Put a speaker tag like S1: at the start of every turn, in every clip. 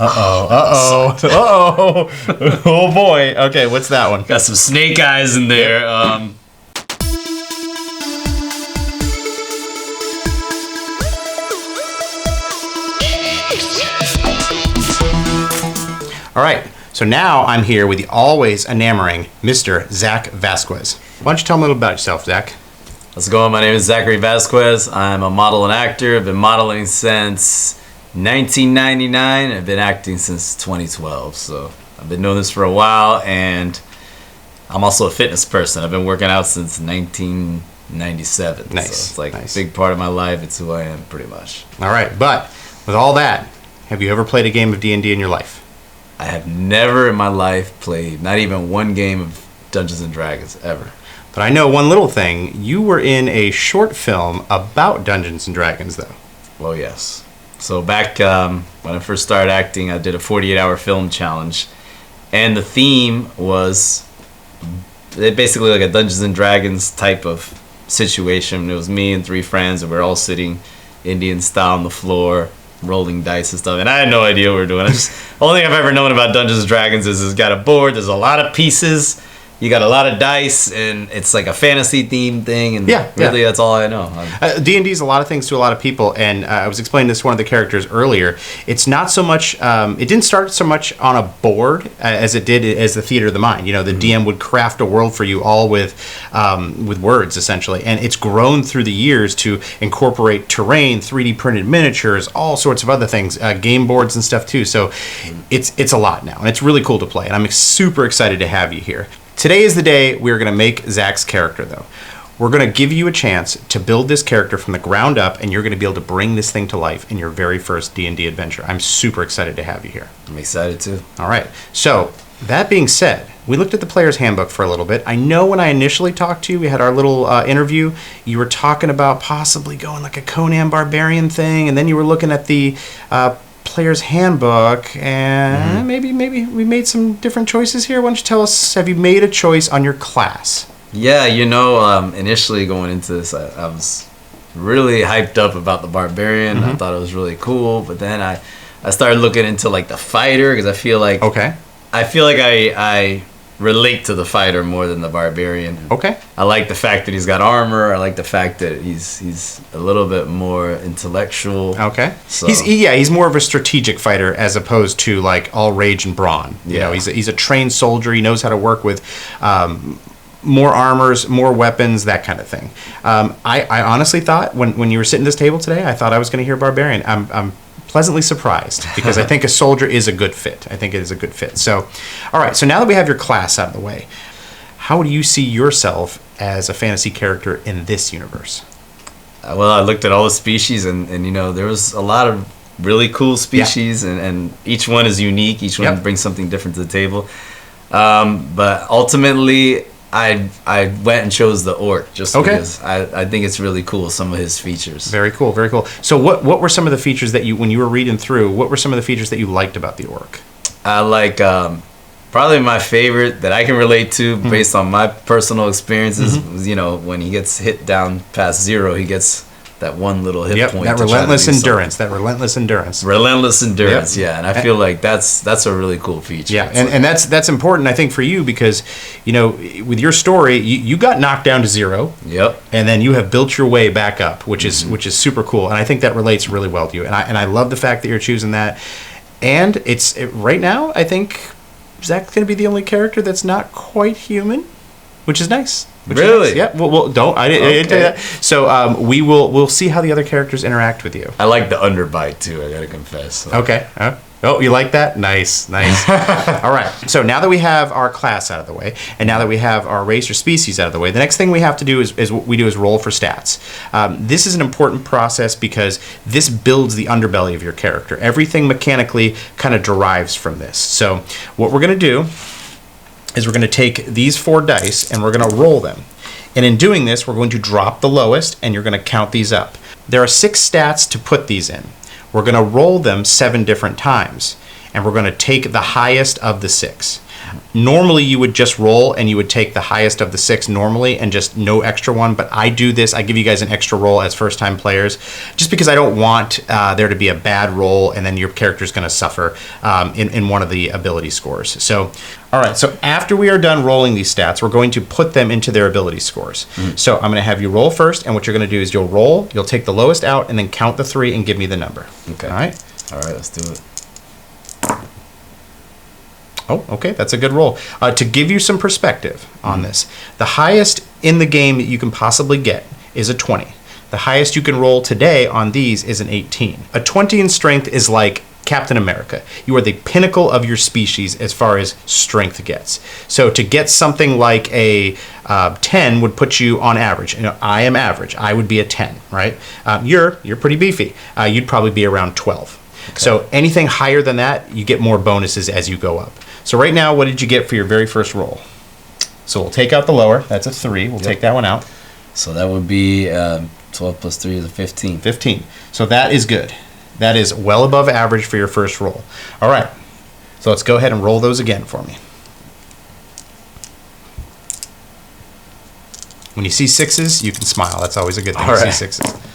S1: Oh boy. Okay, what's that one?
S2: Got some snake eyes in there.
S1: All right, so now I'm here with the always enamoring Mr. Zach Vasquez. Why don't you tell me a little about yourself, Zach?
S2: How's it going? My name is Zachary Vasquez. I'm a model and actor. I've been modeling since 1999. I've been acting since 2012. So I've been doing this for a while, and I'm also a fitness person. I've been working out since 1997.
S1: Nice.
S2: So it's like
S1: nice.
S2: a big part of my life. It's who I am, pretty much.
S1: All right, but with all that, have you ever played a game of D&D in your life?
S2: I have never in my life played not even one game of Dungeons and Dragons ever.
S1: But I know one little thing. You were in a short film about Dungeons and Dragons, though.
S2: Well, yes. So back when I first started acting, I did a 48-hour film challenge. And the theme was basically like a Dungeons and Dragons type of situation. It was me and 3 friends, and we were all sitting Indian style on the floor, rolling dice and stuff, and I had no idea what we were doing. Only thing I've ever known about Dungeons and Dragons is it's got a board, there's a lot of pieces, you got a lot of dice, and it's like a fantasy themed thing, and really that's all I know.
S1: D&D is a lot of things to a lot of people, and I was explaining this to one of the characters earlier. It's not so much, it didn't start so much on a board as it did as the theater of the mind. You know, the DM would craft a world for you all with words, essentially, and it's grown through the years to incorporate terrain, 3D printed miniatures, all sorts of other things, game boards and stuff too. So it's a lot now, and it's really cool to play, and I'm super excited to have you here. Today is the day we're going to make Zach's character, though. We're going to give you a chance to build this character from the ground up, and you're going to be able to bring this thing to life in your very first D&D adventure. I'm super excited to have you here.
S2: I'm excited, too.
S1: All right. So, that being said, we looked at the player's handbook for a little bit. I know when I initially talked to you, we had our little interview, you were talking about possibly going like a Conan Barbarian thing, and then you were looking at the player's handbook, and maybe we made some different choices here. Why don't you tell us, have you made a choice on your class?
S2: Yeah, initially going into this, I was really hyped up about the barbarian. I thought it was really cool, but then I started looking into like the fighter, because I feel like I relate to the fighter more than the barbarian.
S1: Okay.
S2: I like the fact that he's got armor. I like the fact that he's a little bit more intellectual.
S1: Okay.
S2: So.
S1: He's more of a strategic fighter as opposed to like all rage and brawn. You know, he's a trained soldier. He knows how to work with more armors, more weapons, that kind of thing. I honestly thought when you were sitting at this table today, I thought I was going to hear barbarian. I'm pleasantly surprised, because I think a soldier is a good fit. I think it is a good fit. So, all right. So now that we have your class out of the way, how do you see yourself as a fantasy character in this universe?
S2: Well, I looked at all the species, and there was a lot of really cool species, and each one is unique. Each one brings something different to the table. But ultimately, I went and chose the orc just because I think it's really cool, some of his features.
S1: Very cool, very cool. So what were some of the features that when you were reading through, what were some of the features that you liked about the orc?
S2: I like, probably my favorite that I can relate to based on my personal experiences was, when he gets hit down past 0, he gets that one little hit point.
S1: That relentless endurance. Relentless endurance,
S2: and I feel like that's a really cool feature.
S1: Yeah, and that's important, I think, for you, because, with your story, you got knocked down to 0.
S2: Yep.
S1: And then you have built your way back up, which is super cool, and I think that relates really well to you. And I love the fact that you're choosing that. And right now, I think Zach's going to be the only character that's not quite human, which is nice.
S2: Really?
S1: Yeah. Well, I didn't tell you that. So we'll see how the other characters interact with you.
S2: I like the underbite too, I gotta confess. So.
S1: Okay. Oh, you like that? Nice. All right. So now that we have our class out of the way, and now that we have our race or species out of the way, the next thing we have to do is what we do is roll for stats. This is an important process because this builds the underbelly of your character. Everything mechanically kind of derives from this. So what we're going to do is we're going to take these 4 dice and we're going to roll them. And in doing this, we're going to drop the lowest, and you're going to count these up. There are 6 stats to put these in. We're going to roll them 7 different times, and we're going to take the highest of the 6. Normally, you would just roll and you would take the highest of the 6 normally and just no extra one. But I do this. I give you guys an extra roll as first-time players just because I don't want there to be a bad roll and then your character's going to suffer in one of the ability scores. So, all right. So after we are done rolling these stats, we're going to put them into their ability scores. So I'm going to have you roll first. And what you're going to do is you'll roll, you'll take the lowest out, and then count the 3 and give me the number.
S2: Okay.
S1: All right?
S2: All right, let's do it.
S1: Oh, okay, that's a good roll. To give you some perspective on this, the highest in the game that you can possibly get is a 20. The highest you can roll today on these is an 18. A 20 in strength is like Captain America. You are the pinnacle of your species as far as strength gets. So to get something like a 10 would put you on average. You know, I am average. I would be a 10, right? You're pretty beefy. You'd probably be around 12. Okay. So anything higher than that, you get more bonuses as you go up. So right now, what did you get for your very first roll? So we'll take out the lower. That's a 3. We'll take that one out.
S2: So that would be 12 plus 3 is a 15.
S1: 15. So that is good. That is well above average for your first roll. All right. So let's go ahead and roll those again for me. When you see 6s, you can smile. That's always a good thing to see 6s.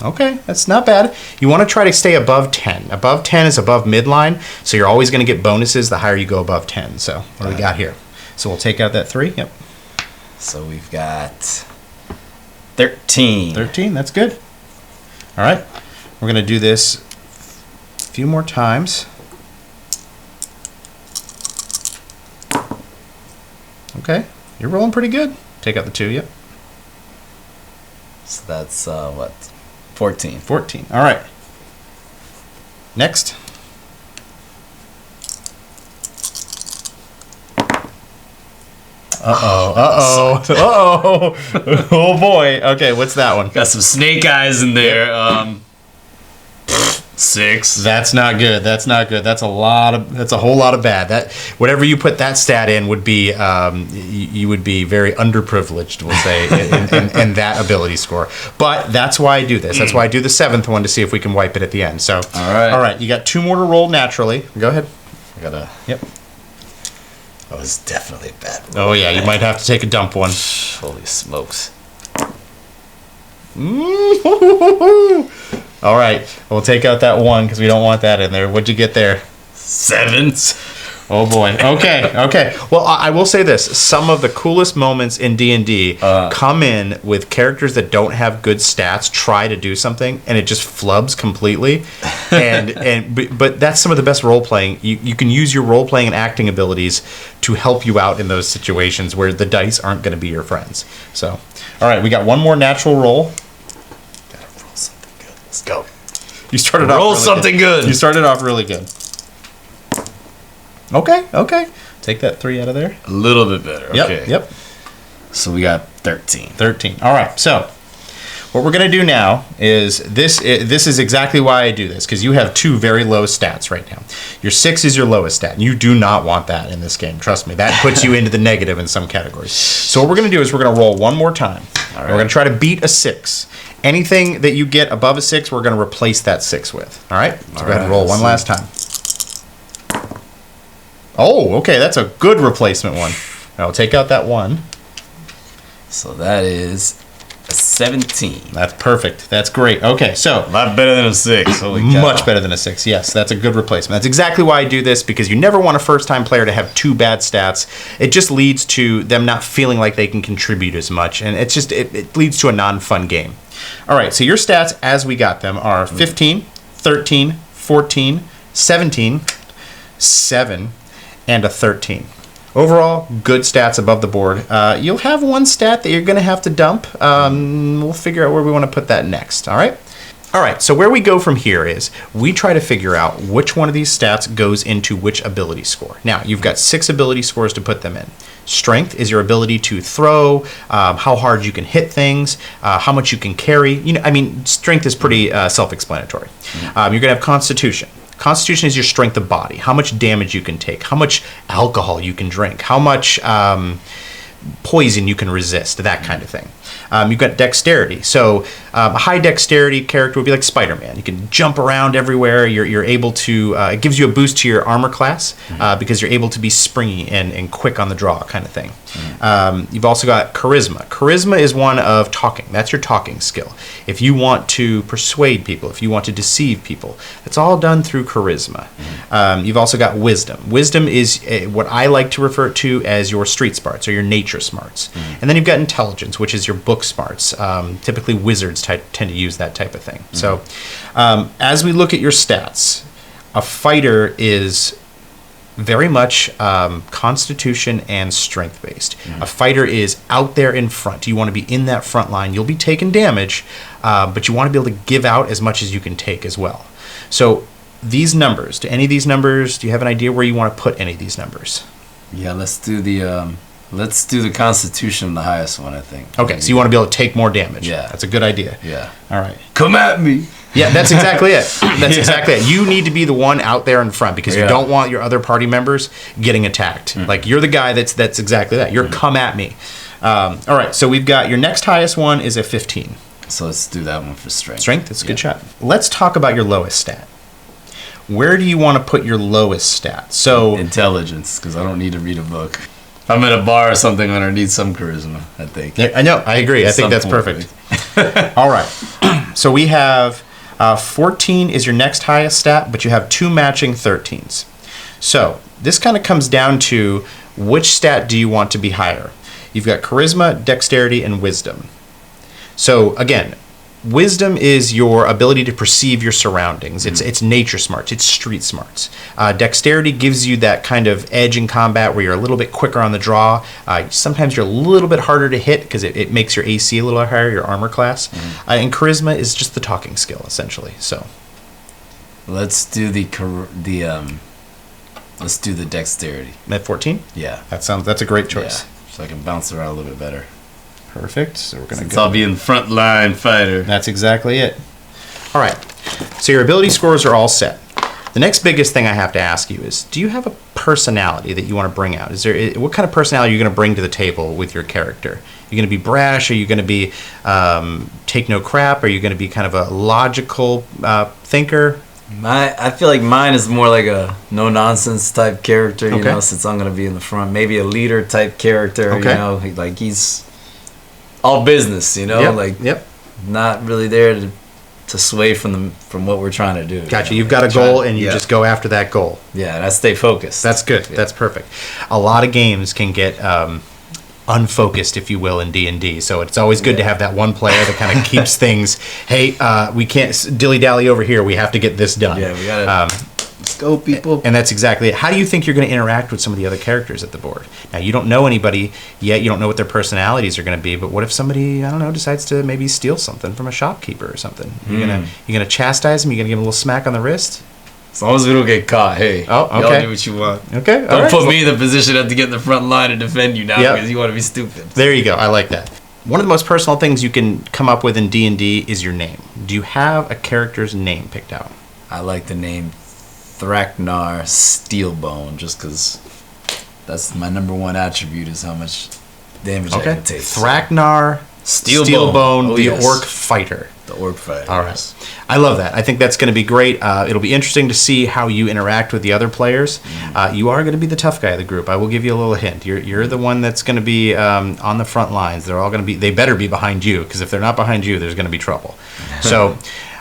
S1: Okay, that's not bad. You want to try to stay above 10. Above 10 is above midline, so you're always going to get bonuses the higher you go above 10. So what do we got here? So we'll take out that 3. Yep.
S2: So we've got 13.
S1: 13, that's good. All right, we're going to do this a few more times. Okay, you're rolling pretty good. Take out the 2, yep.
S2: So that's what? 14.
S1: 14. All right. Next. Oh boy. Okay, what's that one?
S2: Got some snake eyes in there. 6.
S1: That's not good. That's not good. That's a whole lot of bad. That whatever you put that stat in would be you would be very underprivileged, we'll say, in that ability score. But that's why I do this. That's why I do the 7th one to see if we can wipe it at the end. So all right. You got 2 more to roll naturally. Go ahead.
S2: I gotta.
S1: Yep.
S2: That was definitely a bad roll.
S1: Oh yeah, you might have to take a dump one.
S2: Holy smokes.
S1: All right, we'll take out that 1 because we don't want that in there. What'd you get there?
S2: 7s.
S1: Oh boy. Okay. Well, I will say this: some of the coolest moments in D&D come in with characters that don't have good stats try to do something, and it just flubs completely. But that's some of the best role playing. You can use your role playing and acting abilities to help you out in those situations where the dice aren't going to be your friends. So, all right, we got 1 more natural roll.
S2: Gotta roll something good. Let's go.
S1: You started off
S2: roll
S1: really
S2: something good.
S1: You started off really good. Okay. Take that 3 out of there.
S2: A little bit better. Okay.
S1: Yep.
S2: So we got 13.
S1: 13. All right. So what we're going to do now is this is exactly why I do this, because you have 2 very low stats right now. Your 6 is your lowest stat. You do not want that in this game. Trust me. That puts you into the negative in some categories. So what we're going to do is we're going to roll 1 more time. All right. We're going to try to beat a 6. Anything that you get above a 6, we're going to replace that 6 with. All right? So go ahead and roll 1 last time. Oh, okay, that's a good replacement one. I'll take out that 1.
S2: So that is a 17.
S1: That's perfect. That's great. Okay, so
S2: a lot better than a 6. Holy cow.
S1: Much better than a 6. Yes, that's a good replacement. That's exactly why I do this, because you never want a first-time player to have 2 bad stats. It just leads to them not feeling like they can contribute as much, and it leads to a non-fun game. All right, so your stats as we got them are 15, 13, 14, 17, 7, and a 13. Overall, good stats above the board. You'll have 1 stat that you're going to have to dump. We'll figure out where we want to put that next, all right? All right, so where we go from here is we try to figure out which one of these stats goes into which ability score. Now, you've got 6 ability scores to put them in. Strength is your ability to throw, how hard you can hit things, how much you can carry. Strength is pretty self-explanatory. You're going to have Constitution. Constitution is your strength of body, how much damage you can take, how much alcohol you can drink, how much poison you can resist, that kind of thing. You've got dexterity. So a high dexterity character would be like Spider-Man. You can jump around everywhere. You're able to, it gives you a boost to your armor class because you're able to be springy and quick on the draw kind of thing. You've also got charisma. Charisma is one of talking. That's your talking skill. If you want to persuade people, if you want to deceive people, it's all done through charisma. You've also got wisdom. Wisdom is what I like to refer to as your street smarts or your nature smarts. And then you've got intelligence, which is your book smarts. Typically wizards tend to use that type of thing. So as we look at your stats, a fighter is very much constitution and strength based. A fighter is out there in front. You want to be in that front line. You'll be taking damage, but you want to be able to give out as much as you can take as well. So these numbers, do any of these numbers, do you have an idea where you want to put any of these numbers?
S2: Yeah, let's do the Constitution, the highest one, I think.
S1: Okay, so you want to be able to take more damage.
S2: Yeah.
S1: That's a good idea.
S2: Yeah.
S1: All right.
S2: Come at me.
S1: Yeah, that's exactly it. That's exactly it. You need to be the one out there in front because you don't want your other party members getting attacked. Like, you're the guy that's exactly that. You're come at me. All right, so we've got your next highest one is a 15.
S2: So let's do that one for strength.
S1: Strength, that's a good shot. Let's talk about your lowest stat. Where do you want to put your lowest stat? So
S2: intelligence, because I don't need to read a book. If I'm at a bar or something, I'm going to need some charisma, I think.
S1: I know, I agree. I think that's perfect. All right, so we have 14 is your next highest stat, but you have 2 matching 13s. So this kind of comes down to which stat do you want to be higher? You've got charisma, dexterity, and wisdom. So again, wisdom is your ability to perceive your surroundings. It's nature smarts. It's street smarts. Dexterity gives you that kind of edge in combat where you're a little bit quicker on the draw. Sometimes you're a little bit harder to hit because it makes your AC a little higher, your armor class. And charisma is just the talking skill, essentially. So
S2: let's do let's do the dexterity.
S1: At 14?
S2: Yeah.
S1: That's a great choice.
S2: Yeah. So I can bounce around a little bit better.
S1: Perfect. So we're going to
S2: go. I'll be in front line fighter.
S1: That's exactly it. All right. So your ability scores are all set. The next biggest thing I have to ask you is, do you have a personality that you want to bring out? What kind of personality are you going to bring to the table with your character? Are you going to be brash? Are you going to be take no crap? Are you going to be kind of a logical thinker?
S2: I feel like mine is more like a no nonsense type character, you know, since I'm going to be in the front. Maybe a leader type character, you know, like he's all business, you know, not really there to sway from what we're trying to do.
S1: Gotcha. You've got a goal and you just go after that goal.
S2: Yeah, and I stay focused.
S1: That's good. Yeah. That's perfect. A lot of games can get unfocused, if you will, in D&D. So it's always good to have that one player that kind of keeps things, hey, we can't dilly-dally over here. We have to get this done.
S2: Yeah, we got to... Let's go, people.
S1: And that's exactly it. How do you think you're going to interact with some of the other characters at the board? Now, you don't know anybody yet. You don't know what their personalities are going to be. But what if somebody, I don't know, decides to maybe steal something from a shopkeeper or something? You're gonna chastise them? You're going to give them a little smack on the wrist?
S2: As long as we don't get caught, hey.
S1: Oh, okay.
S2: Y'all do what you want.
S1: Okay.
S2: Don't put me in the position to have to get in the front line and defend you now because you want to be stupid.
S1: There you go. I like that. One of the most personal things you can come up with in D&D is your name. Do you have a character's name picked out?
S2: I like the name Thraknar Steelbone, just because that's my number one attribute is how much damage I can take.
S1: Thraknar Steelbone, the orc fighter.
S2: The orc fighter.
S1: All right. I love that. I think that's going to be great. It'll be interesting to see how you interact with the other players. You are going to be the tough guy of the group. I will give you a little hint. You're the one that's going to be on the front lines. They're all going to be. They better be behind you, because if they're not behind you, there's going to be trouble. So.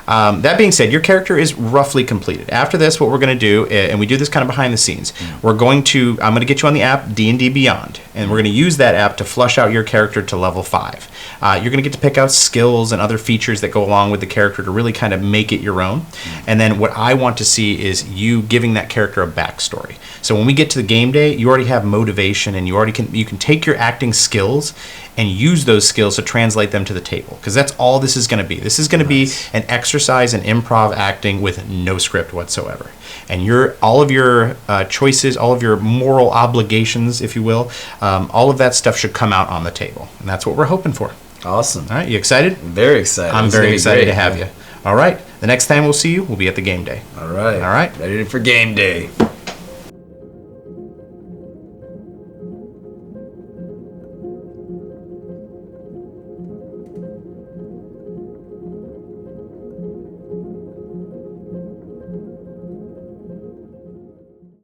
S1: That being said, your character is roughly completed. After this, what we're going to do, and we do this kind of behind the scenes, I'm going to get you on the app D&D Beyond, and we're going to use that app to flush out your character to level 5. You're going to get to pick out skills and other features that go along with the character to really kind of make it your own. And then what I want to see is you giving that character a backstory. So when we get to the game day, you already have motivation, and you can take your acting skills and use those skills to translate them to the table, because that's all this is going to be. This is going to be an exercise in improv acting with no script whatsoever. And all of your choices, all of your moral obligations, if you will, all of that stuff should come out on the table. And that's what we're hoping for.
S2: Awesome.
S1: All right, you excited?
S2: Very excited.
S1: I'm very excited to have you. All right, the next time we'll see you, we'll be at the game day.
S2: All right.
S1: All right.
S2: Ready for game day.